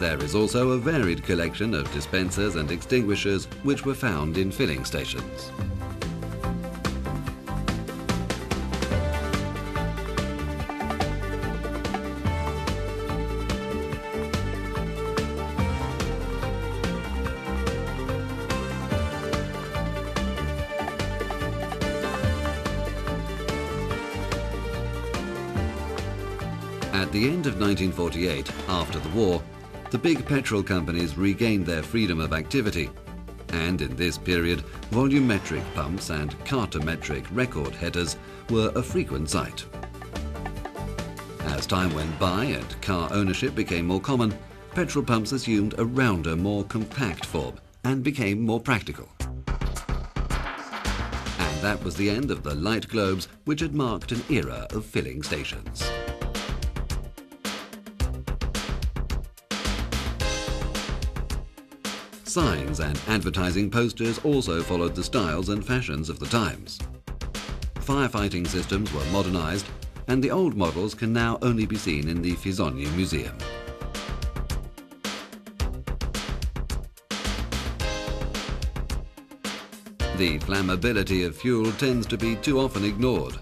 There is also a varied collection of dispensers and extinguishers which were found in filling stations. At the end of 1948, after the war, the big petrol companies regained their freedom of activity, and in this period, volumetric pumps and cartometric record headers were a frequent sight. As time went by and car ownership became more common, petrol pumps assumed a rounder, more compact form and became more practical. And that was the end of the light globes which had marked an era of filling stations. Signs and advertising posters also followed the styles and fashions of the times. Firefighting systems were modernized, and the old models can now only be seen in the Fisogni Museum. The flammability of fuel tends to be too often ignored.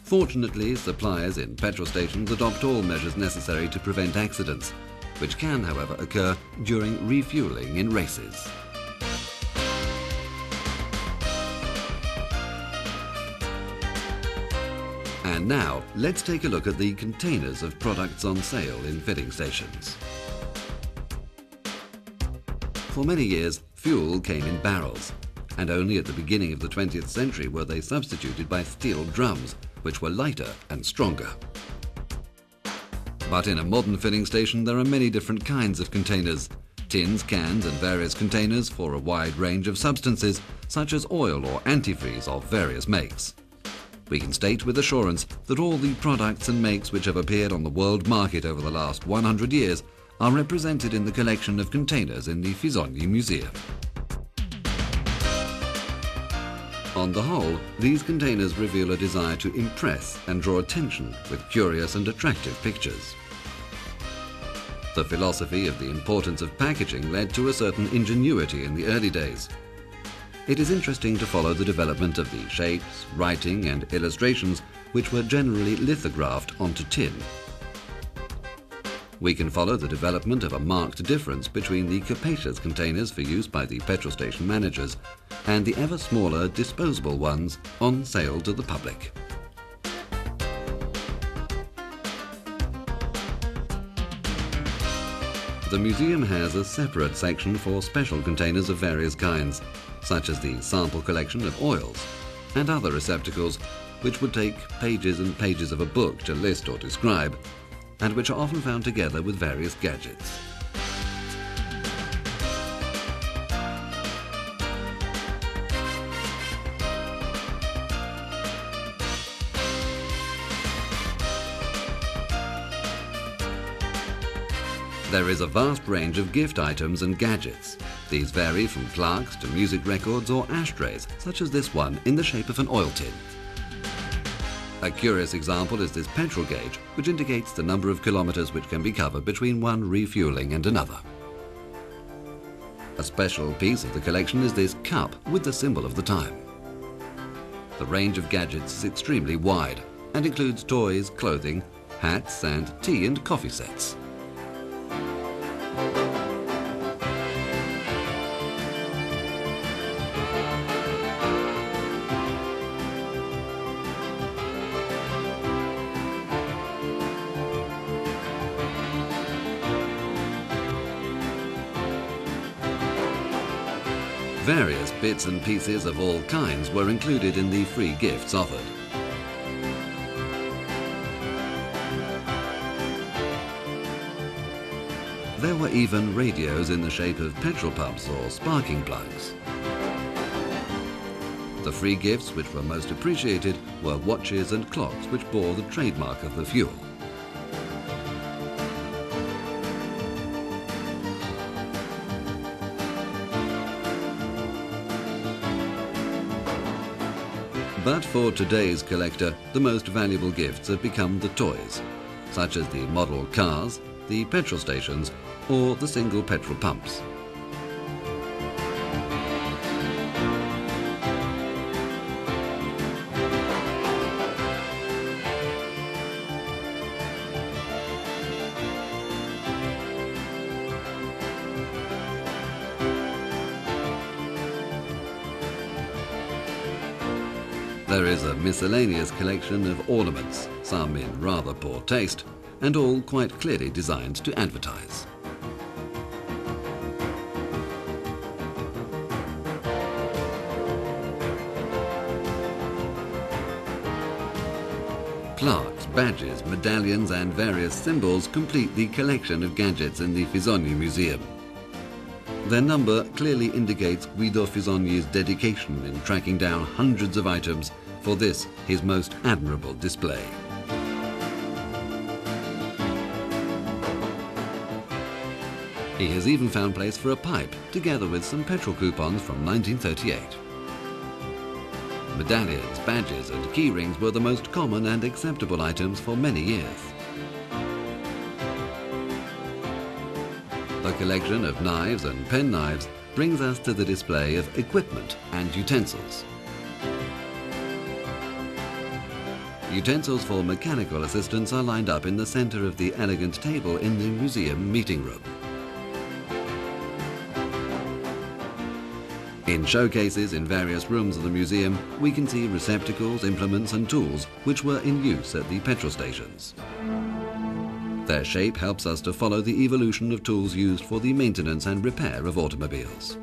Fortunately, suppliers in petrol stations adopt all measures necessary to prevent accidents, which can, however, occur during refueling in races. And now, let's take a look at the containers of products on sale in filling stations. For many years, fuel came in barrels, and only at the beginning of the 20th century were they substituted by steel drums, which were lighter and stronger. But in a modern filling station, there are many different kinds of containers: tins, cans and various containers for a wide range of substances, such as oil or antifreeze of various makes. We can state with assurance that all the products and makes which have appeared on the world market over the last 100 years are represented in the collection of containers in the Fisogni Museum. On the whole, these containers reveal a desire to impress and draw attention with curious and attractive pictures. The philosophy of the importance of packaging led to a certain ingenuity in the early days. It is interesting to follow the development of the shapes, writing and illustrations which were generally lithographed onto tin. We can follow the development of a marked difference between the capacious containers for use by the petrol station managers and the ever smaller disposable ones on sale to the public. The museum has a separate section for special containers of various kinds, such as the sample collection of oils and other receptacles which would take pages and pages of a book to list or describe, and which are often found together with various gadgets. There is a vast range of gift items and gadgets. These vary from plaques to music records or ashtrays, such as this one in the shape of an oil tin. A curious example is this petrol gauge, which indicates the number of kilometers which can be covered between one refueling and another. A special piece of the collection is this cup with the symbol of the time. The range of gadgets is extremely wide and includes toys, clothing, hats and tea and coffee sets. Various bits and pieces of all kinds were included in the free gifts offered. There were even radios in the shape of petrol pumps or sparking plugs. The free gifts which were most appreciated were watches and clocks which bore the trademark of the fuel. But for today's collector, the most valuable gifts have become the toys, such as the model cars, the petrol stations or the single petrol pumps. There is a miscellaneous collection of ornaments, some in rather poor taste, and all quite clearly designed to advertise. Plaques, badges, medallions and various symbols complete the collection of gadgets in the Fisogni Museum. Their number clearly indicates Guido Fisogni's dedication in tracking down hundreds of items for this, his most admirable display. He has even found place for a pipe, together with some petrol coupons from 1938. Medallions, badges and key rings were the most common and acceptable items for many years. A collection of knives and penknives brings us to the display of equipment and utensils. Utensils for mechanical assistance are lined up in the center of the elegant table in the museum meeting room. In showcases in various rooms of the museum, we can see receptacles, implements and tools which were in use at the petrol stations. Their shape helps us to follow the evolution of tools used for the maintenance and repair of automobiles.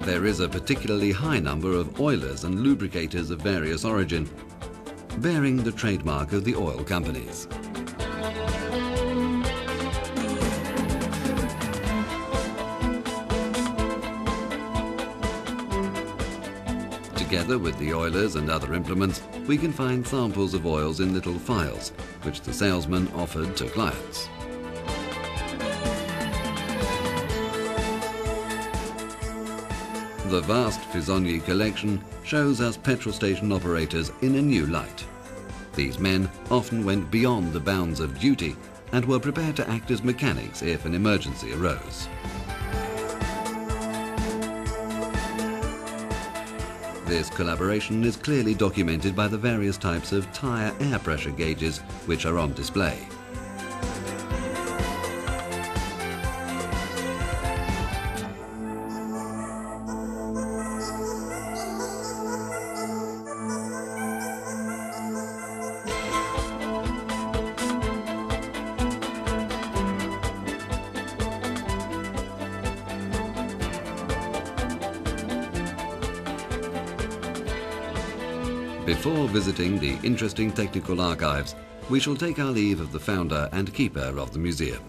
There is a particularly high number of oilers and lubricators of various origin, bearing the trademark of the oil companies. Together with the oilers and other implements, we can find samples of oils in little phials, which the salesman offered to clients. The vast Fisogni collection shows us petrol station operators in a new light. These men often went beyond the bounds of duty and were prepared to act as mechanics if an emergency arose. This collaboration is clearly documented by the various types of tyre air pressure gauges which are on display. Before visiting the interesting technical archives, we shall take our leave of the founder and keeper of the museum.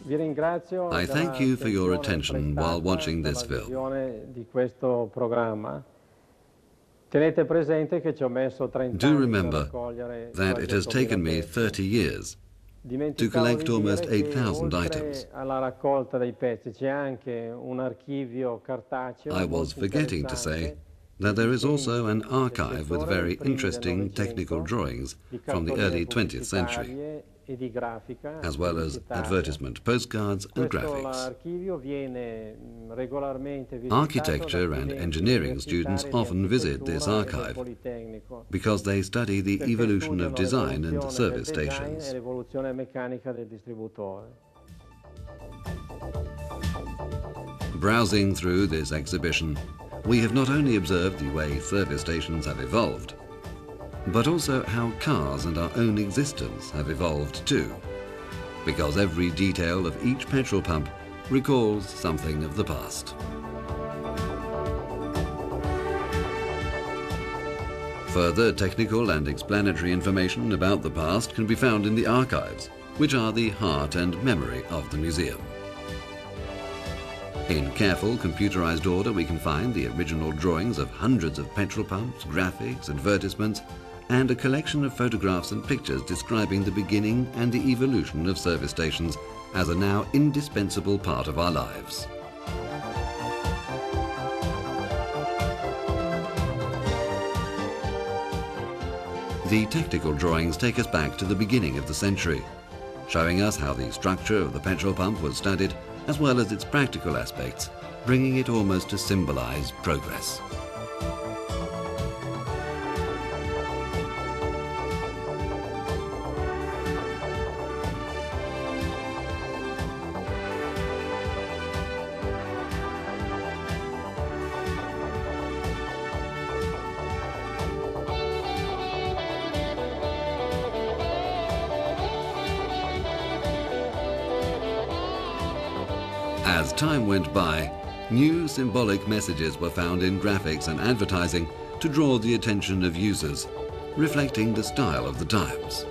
I thank you for your attention while watching this film. Do remember that it has taken me 30 years to collect almost 8,000 items. I was forgetting to say that there is also an archive with very interesting technical drawings from the early 20th century, as well as advertisement postcards and graphics. Architecture and engineering students often visit this archive because they study the evolution of design and service stations. Browsing through this exhibition, we have not only observed the way service stations have evolved, but also how cars and our own existence have evolved too, because every detail of each petrol pump recalls something of the past. Further technical and explanatory information about the past can be found in the archives, which are the heart and memory of the museum. In careful computerized order we can find the original drawings of hundreds of petrol pumps, graphics, advertisements, and a collection of photographs and pictures describing the beginning and the evolution of service stations as a now indispensable part of our lives. The technical drawings take us back to the beginning of the century, showing us how the structure of the petrol pump was studied, as well as its practical aspects, bringing it almost to symbolize progress. As time went by, new symbolic messages were found in graphics and advertising to draw the attention of users, reflecting the style of the times.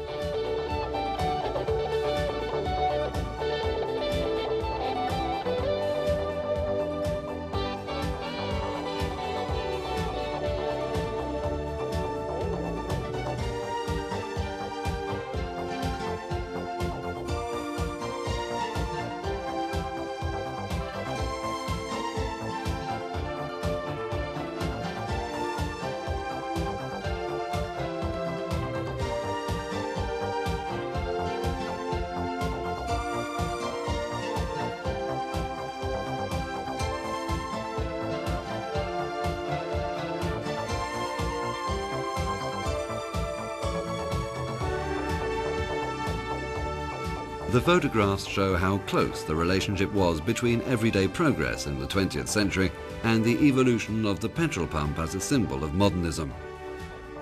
The photographs show how close the relationship was between everyday progress in the 20th century and the evolution of the petrol pump as a symbol of modernism.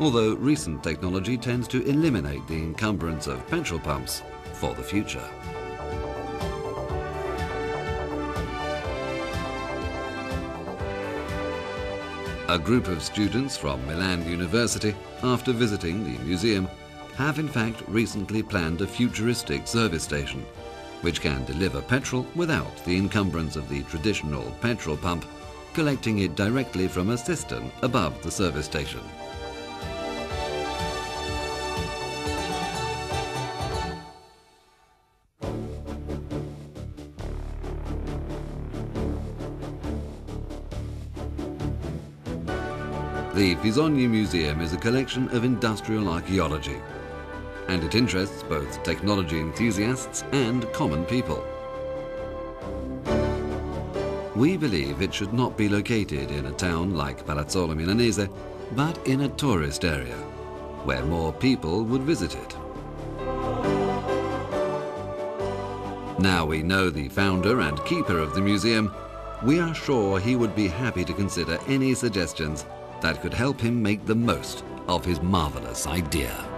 Although recent technology tends to eliminate the encumbrance of petrol pumps for the future. A group of students from Milan University, after visiting the museum, have in fact recently planned a futuristic service station, which can deliver petrol without the encumbrance of the traditional petrol pump, collecting it directly from a cistern above the service station. The Fisogni Museum is a collection of industrial archaeology, and it interests both technology enthusiasts and common people. We believe it should not be located in a town like Palazzolo Milanese, but in a tourist area, where more people would visit it. Now we know the founder and keeper of the museum, we are sure he would be happy to consider any suggestions that could help him make the most of his marvelous idea.